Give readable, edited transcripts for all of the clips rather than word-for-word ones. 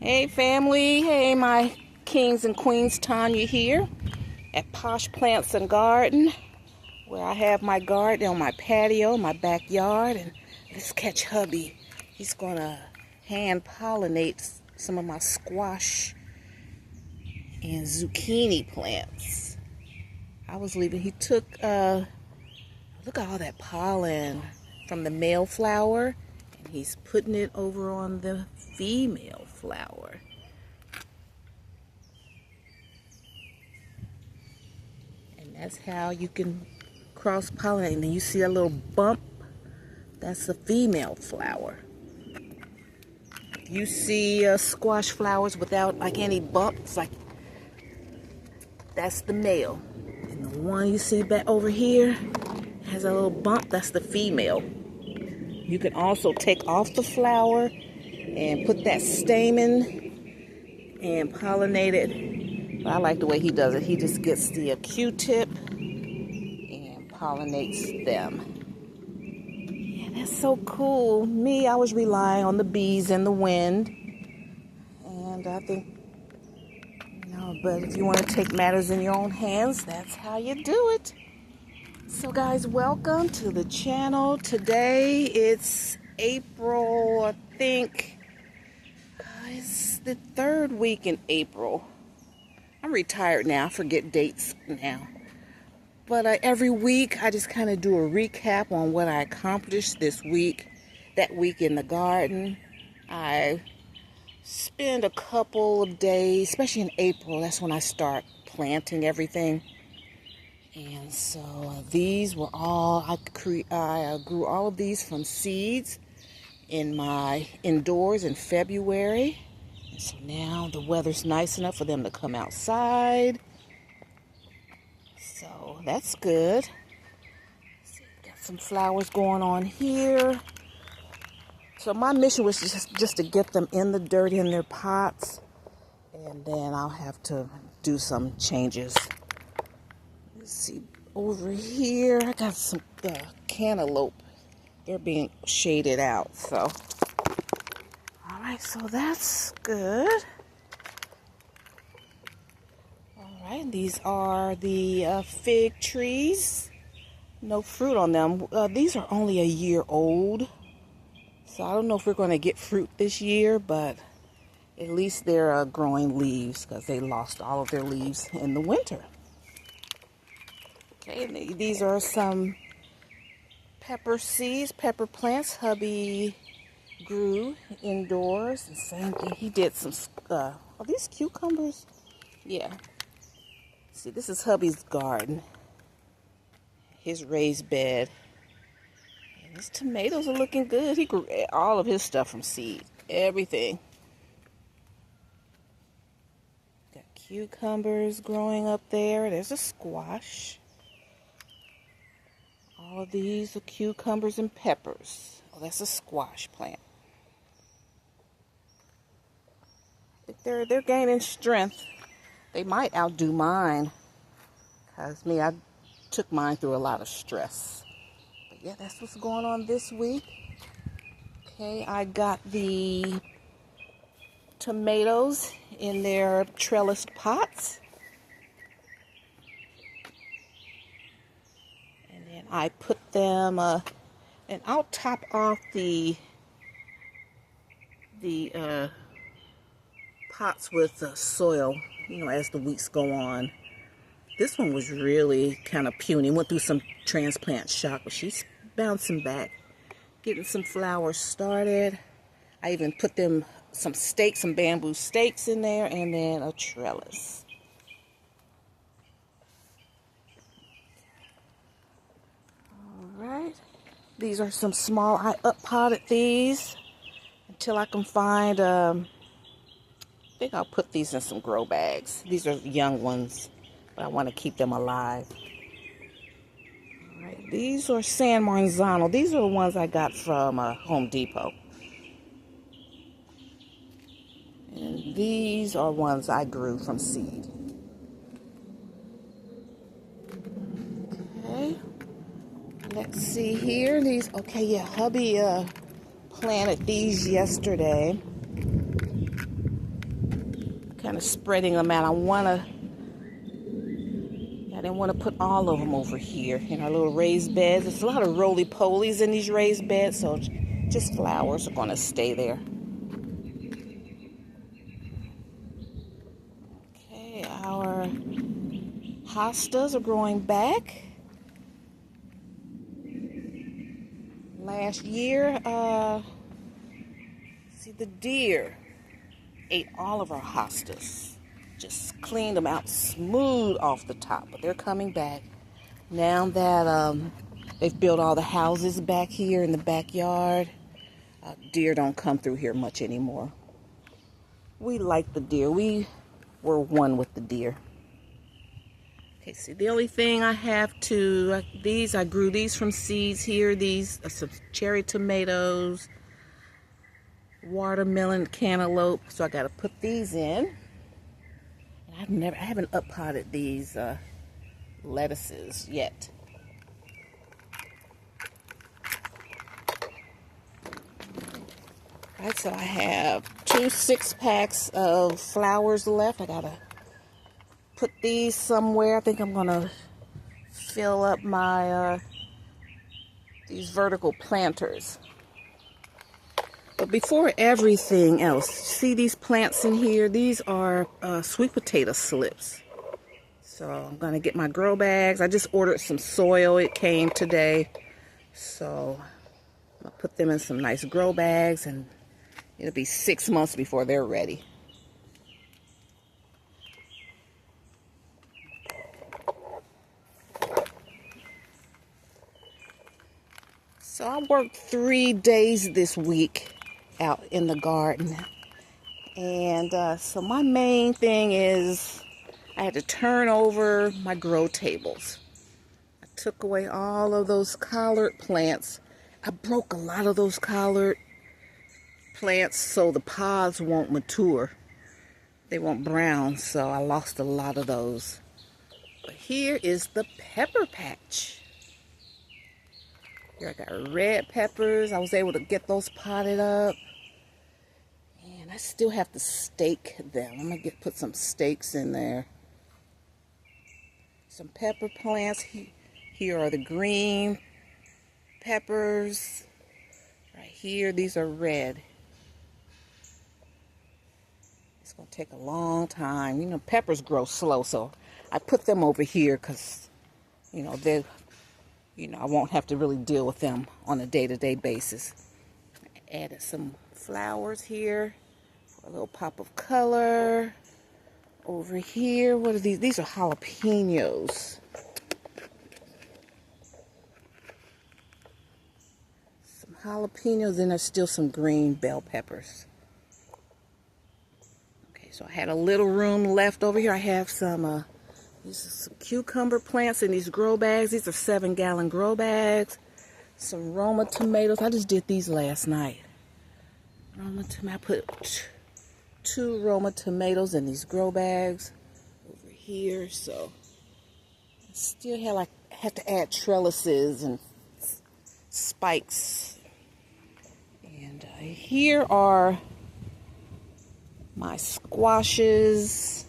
Hey family, hey my kings and queens, Tanya here at Posh Plants and Garden, where I have my garden on my patio, my backyard, and let's catch hubby. He's gonna hand pollinate some of my squash and zucchini plants. I was leaving, he took, look at all that pollen from the male flower, and he's putting it over on the female flower. And that's how you can cross-pollinate. And then you see a little bump, that's the female flower. You see squash flowers without like any bumps, like that's the male. And the one you see back over here has a little bump, that's the female. You can also take off the flower and put that stamen and pollinate it. But I like the way he does it. He just gets the Q-tip and pollinates them. Yeah, that's so cool. Me, I was relying on the bees and the wind. And I think, but if you want to take matters in your own hands, that's how you do it. So guys, welcome to the channel. Today it's April, I think. It's the third week in April. I'm retired now, I forget dates now. But every week I just kind of do a recap on what I accomplished this week, that week in the garden. I spend a couple of days, especially in April, that's when I start planting everything. And so these were all, I grew all of these from seeds in my indoors in February. And so now the weather's nice enough for them to come outside. So that's good. Got some flowers going on here. So my mission was just to get them in the dirt in their pots. And then I'll have to do some changes. Let's see, over here I got some cantaloupe. They're being shaded out, so. All right, so that's good. All right, these are the fig trees. No fruit on them. These are only a year old. So I don't know if we're going to get fruit this year, but at least they're growing leaves because they lost all of their leaves in the winter. Okay, these are some pepper seeds, pepper plants hubby grew indoors. And same thing, he did some, are these cucumbers? Yeah. See, this is hubby's garden, his raised bed. And his tomatoes are looking good. He grew all of his stuff from seed, everything. Got cucumbers growing up there. There's a squash. All of these are cucumbers and peppers. Oh, that's a squash plant. They're gaining strength. They might outdo mine. Because I took mine through a lot of stress. But yeah, that's what's going on this week. Okay, I got the tomatoes in their trellised pots. I put them, and I'll top off the pots with soil, as the weeks go on. This one was really kind of puny. Went through some transplant shock, but she's bouncing back, getting some flowers started. I even put them some bamboo stakes in there, and then a trellis. Right, these are some small, I up-potted these until I can find, I think I'll put these in some grow bags. These are young ones, but I want to keep them alive. All right, these are San Marzano. These are the ones I got from Home Depot. And these are ones I grew from seed. Okay. Let's see here. These, okay, yeah, hubby planted these yesterday. kind of spreading them out. I didn't want to put all of them over here in our little raised beds. There's a lot of roly-polies in these raised beds, so just flowers are going to stay there. Okay, our hostas are growing back. Last year, see, the deer ate all of our hostas. Just cleaned them out smooth off the top, but they're coming back. Now that they've built all the houses back here in the backyard, deer don't come through here much anymore. We like the deer. We were one with the deer. Okay, see, the only thing I have to, I grew these from seeds here. These are some cherry tomatoes, watermelon, cantaloupe. So I got to put these in. And I haven't up-potted these lettuces yet. All right, so I have 2 6-packs of flowers left. I gotta put these somewhere. I think I'm gonna fill up my these vertical planters. But before everything else, see these plants in here? These are sweet potato slips. So I'm gonna get my grow bags. I just ordered some soil. It came today. So I'll put them in some nice grow bags, and it'll be 6 months before they're ready. So I worked 3 days this week out in the garden. And so my main thing is I had to turn over my grow tables. I took away all of those collard plants. I broke a lot of those collard plants so the pods won't mature. They won't brown, so I lost a lot of those. But here is the pepper patch. Here I got red peppers. I was able to get those potted up. And I still have to stake them. I'm going to put some stakes in there. Some pepper plants. Here are the green peppers. Right here, these are red. It's going to take a long time. You know, peppers grow slow, so I put them over here because, you know, I won't have to really deal with them on a day-to-day basis. I added some flowers here for a little pop of color. Over here, what are these? These are jalapenos. Some jalapenos, and there's still some green bell peppers. Okay, so I had a little room left over here. I have some these are some cucumber plants in these grow bags. These are 7-gallon grow bags. Some Roma tomatoes. I just did these last night. I put 2 Roma tomatoes in these grow bags over here. So I still have to add trellises and spikes. And here are my squashes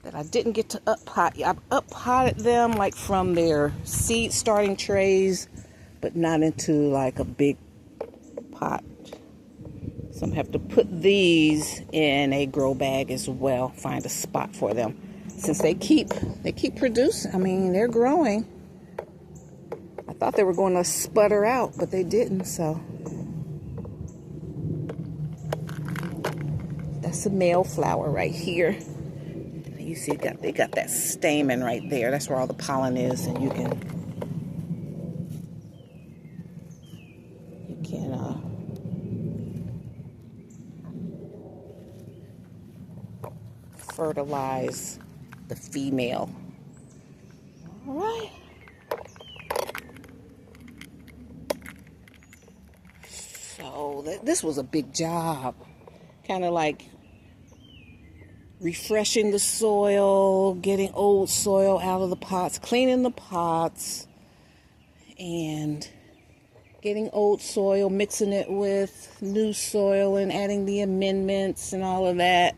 that I didn't get to up-pot. I've up-potted them like from their seed starting trays, but not into like a big pot. So I'm gonna have to put these in a grow bag as well. Find a spot for them, since they keep producing. I mean, they're growing. I thought they were going to sputter out, but they didn't. So that's a male flower right here. You see, they got that stamen right there. That's where all the pollen is, and you can fertilize the female. All right. So this was a big job. Kind of like refreshing the soil, getting old soil out of the pots, cleaning the pots, and getting old soil, mixing it with new soil and adding the amendments and all of that.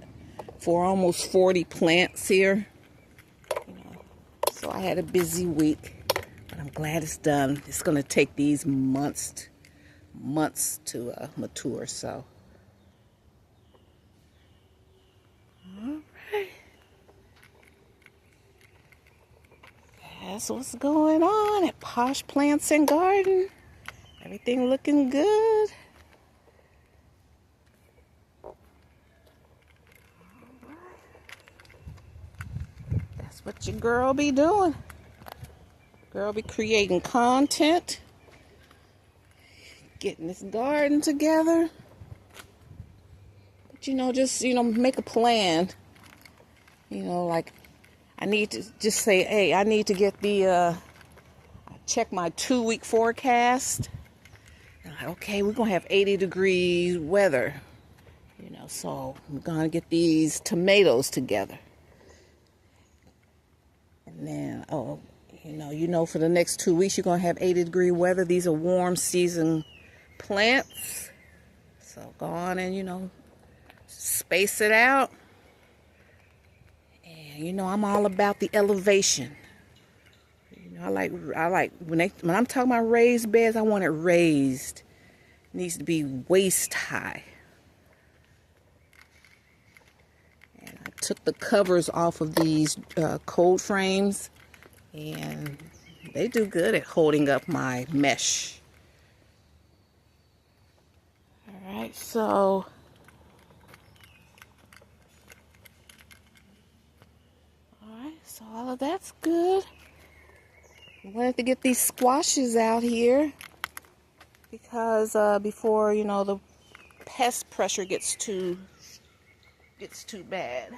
for almost 40 plants here. So I had a busy week, but I'm glad it's done. It's going to take these months to mature. So, all right, that's what's going on at Posh Plants and Garden. Everything looking good. That's what your girl be doing. Girl be creating content, getting this garden together. But just make a plan. Like I need to just say, hey, I need to get the check my 2-week forecast. And okay, we're gonna have 80 degrees weather. So I'm gonna get these tomatoes together. And then, for the next 2 weeks, you're going to have 80-degree weather. These are warm season plants. So go on and, space it out. And, I'm all about the elevation. I like when I'm talking about raised beds, I want it raised. It needs to be waist high. And I took the covers off of these cold frames, and they do good at holding up my mesh. Alright, so all of that's good. I wanted to get these squashes out here because before the pest pressure gets too bad.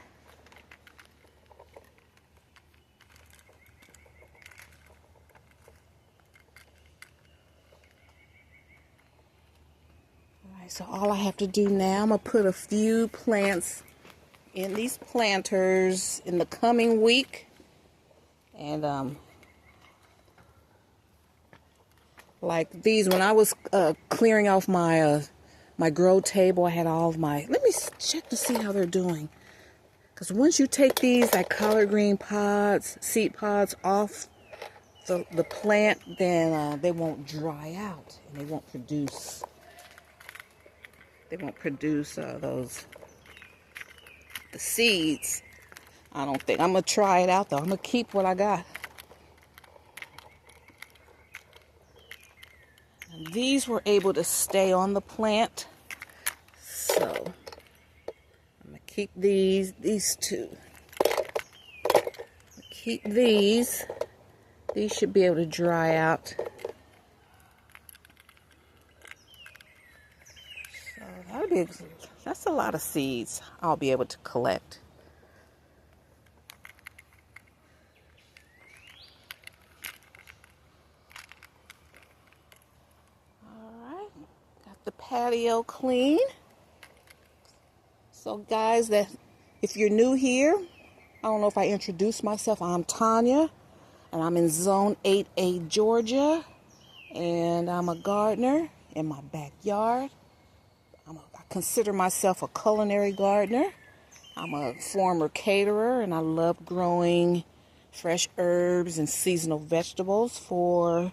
Alright, so all I have to do now, I'm going to put a few plants in these planters in the coming week. And like these, when I was clearing off my my grow table, I had all of my, let me check to see how they're doing. Because once you take these like collard green pods, seed pods off the plant, then they won't dry out and they won't produce those the seeds. I don't think. I'm gonna try it out though. I'm gonna keep what I got. And these were able to stay on the plant, so I'm gonna keep these two. Keep these. These should be able to dry out. So that's a lot of seeds I'll be able to collect. Alright, got the patio clean. So guys, if you're new here, I don't know if I introduced myself. I'm Tanya, and I'm in Zone 8A, Georgia, and I'm a gardener in my backyard. I consider myself a culinary gardener. I'm a former caterer, and I love growing fresh herbs and seasonal vegetables for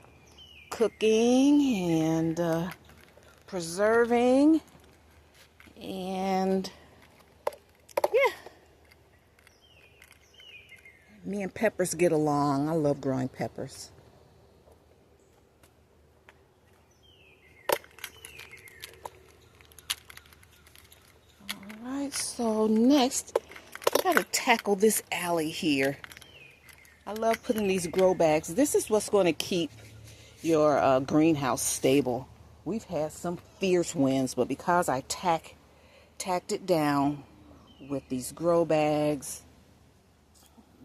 cooking and preserving. And yeah, me and peppers get along. I love growing peppers. Alright, so next, I gotta tackle this alley here. I love putting these grow bags. This is what's going to keep your greenhouse stable. We've had some fierce winds, but because I tacked it down with these grow bags,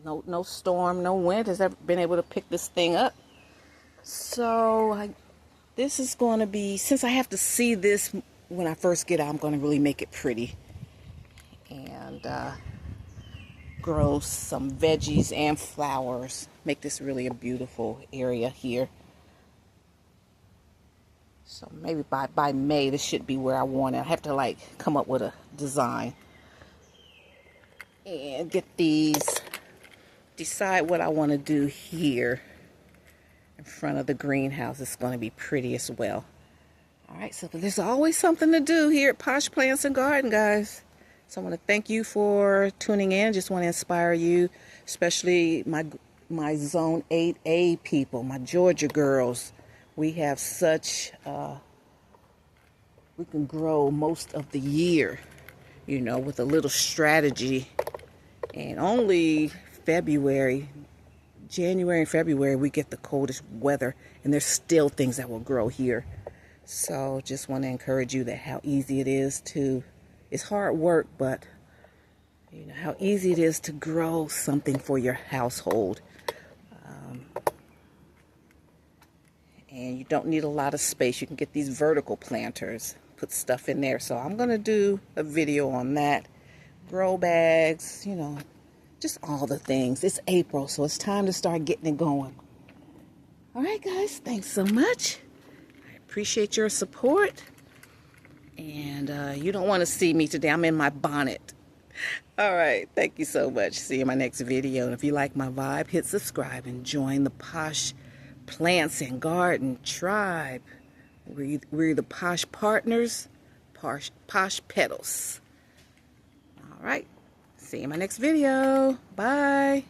no storm, no wind has ever been able to pick this thing up. So this is going to be, since I have to see this when I first get out, I'm going to really make it pretty and grow some veggies and flowers. Make this really a beautiful area here. So maybe by May, this should be where I want it. I have to come up with a design. and get these, decide what I want to do here in front of the greenhouse. It's going to be pretty as well. All right, so there's always something to do here at Posh Plants and Garden, guys. So I want to thank you for tuning in. Just want to inspire you, especially my Zone 8A people, my Georgia girls. We have such, we can grow most of the year, you know, with a little strategy. And only January and February, we get the coldest weather, and there's still things that will grow here. So just want to encourage you that how easy it is to, it's hard work, but you know how easy it is to grow something for your household. And you don't need a lot of space. You can get these vertical planters, put stuff in there. So I'm going to do a video on that. Grow bags, you know, just all the things. It's April, so it's time to start getting it going. All right, guys, thanks so much. I appreciate your support. And you don't want to see me today. I'm in my bonnet. All right, thank you so much. See you in my next video. And if you like my vibe, hit subscribe and join the Posh Plants and Garden tribe. We're the Posh Partners, Posh Petals. All right, see you in my next video. Bye.